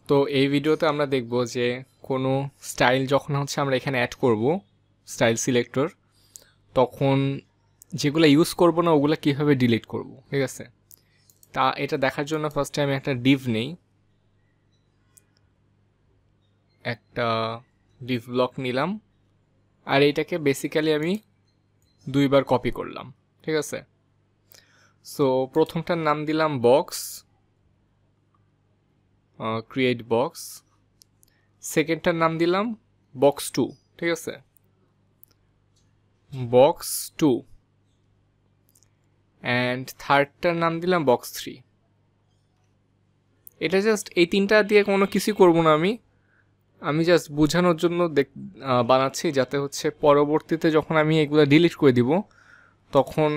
তো এই ভিডিওতে আমরা দেখব যে কোনো স্টাইল যখন হচ্ছে আমরা এখানে অ্যাড করব স্টাইল সিলেক্টর, তখন যেগুলো ইউজ করব না ওগুলো কীভাবে ডিলিট করব। ঠিক আছে, তা এটা দেখার জন্য ফার্স্টে আমি একটা ডিভ নেই, একটা ডিভ ব্লক নিলাম, আর এইটাকে বেসিক্যালি আমি দুইবার কপি করলাম। ঠিক আছে, সো প্রথমটার নাম দিলাম বক্স, ক্রিয়েট বক্স। সেকেন্ডটার নাম দিলাম বক্স 2। ঠিক আছে, বক্স 2, অ্যান্ড থার্ডটার নাম দিলাম বক্স 3। এটা জাস্ট এই তিনটা দিয়ে কোনো কিছুই করবো না, আমি জাস্ট বোঝানোর জন্য বানাচ্ছি, যাতে হচ্ছে পরবর্তীতে যখন আমি এগুলো ডিলিট করে দিব তখন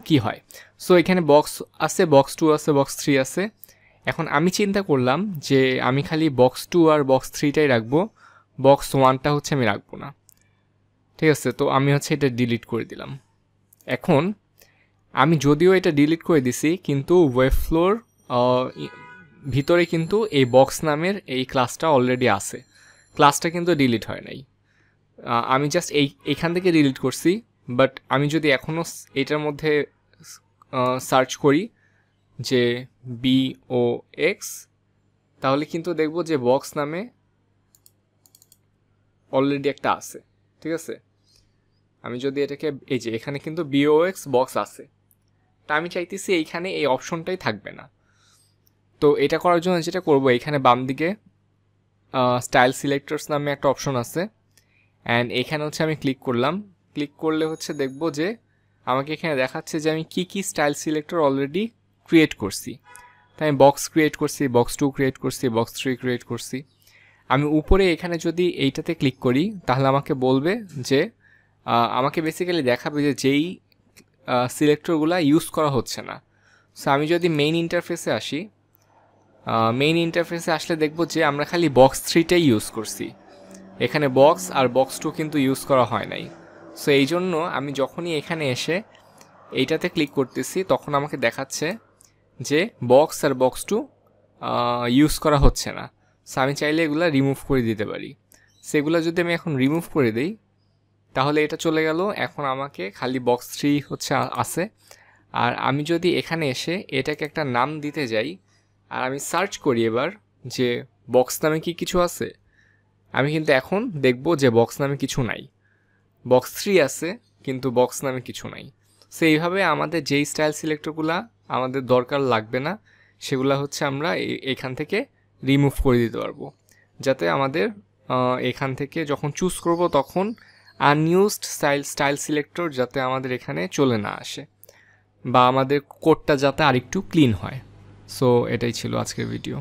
কি হয়। সো এখানে বক্স আছে, বক্স 2 আছে, বক্স 3 আছে। এখন আমি চিন্তা করলাম যে আমি খালি বক্স 2 আর বক্স 3টাই রাখবো, বক্স 1টা হচ্ছে আমি রাখবো না। ঠিক আছে, তো আমি হচ্ছে এটা ডিলিট করে দিলাম। এখন আমি যদিও এটা ডিলিট করে দিছি, কিন্তু ওয়েব ফ্লোর ভিতরে কিন্তু এই বক্স নামের এই ক্লাসটা অলরেডি আছে, ক্লাসটা কিন্তু ডিলিট হয় নাই। আমি জাস্ট এইখান থেকে ডিলিট করছি, বাট আমি যদি এখনও এটার মধ্যে সার্চ করি যে BOX, তাহলে কিন্তু দেখব যে বক্স নামে অলরেডি একটা আছে। ঠিক আছে, আমি যদি এটাকে এই যে এখানে কিন্তু BOX বক্স আছে, তা আমি চাইতেছি এইখানে এই অপশনটাই থাকবে না। তো এটা করার জন্য যেটা করব, এখানে বাম দিকে স্টাইল সিলেক্টরস নামে একটা অপশন আছে, অ্যান্ড এখানে হচ্ছে আমি ক্লিক করলাম। ক্লিক করলে হচ্ছে দেখব যে আমাকে এখানে দেখাচ্ছে যে আমি কি স্টাইল সিলেক্টর অলরেডি ক্রিয়েট করছি। তাই আমি বক্স ক্রিয়েট করছি, বক্স 2 ক্রিয়েট করছি, বক্স 3 ক্রিয়েট করছি। আমি উপরে এখানে যদি এইটাতে ক্লিক করি তাহলে আমাকে বলবে যে আমাকে বেসিক্যালি দেখাবে যে যেই সিলেক্টরগুলো ইউজ করা হচ্ছে না। সো আমি যদি মেইন ইন্টারফেসে আসি, মেইন ইন্টারফেসে আসলে দেখব যে আমরা খালি বক্স 3টাই ইউজ করছি, এখানে বক্স আর বক্স 2 কিন্তু ইউজ করা হয় নাই। সো এই জন্য আমি যখনই এখানে এসে এইটাতে ক্লিক করতেছি তখন আমাকে দেখাচ্ছে যে বক্স আর বক্স 2 ইউজ করা হচ্ছে না। সো আমি চাইলে এগুলো রিমুভ করে দিতে পারি। সেগুলো যদি আমি এখন রিমুভ করে দিই তাহলে এটা চলে গেল, এখন আমাকে খালি বক্স 3 হচ্ছে আছে। আর আমি যদি এখানে এসে এটাকে একটা নাম দিতে যাই আর আমি সার্চ করি এবার যে বক্স নামে কি কিছু আছে, আমি কিন্তু এখন দেখব যে বক্স নামে কিছু নাই, বক্স 3 আছে কিন্তু বক্স নামে কিছু নাই। সো এইভাবে আমাদের যেই স্টাইল সিলেক্টরগুলো আমাদের দরকার লাগবে না সেগুলো হচ্ছে আমরা এখান থেকে রিমুভ করে দিতে পারবো, যাতে আমাদের এখান থেকে যখন চুজ করব তখন আনইউজড স্টাইল সিলেক্টর যাতে আমাদের এখানে চলে না আসে, বা আমাদের কোডটা যাতে আরেকটু ক্লিন হয়। সো এটাই ছিল আজকের ভিডিও।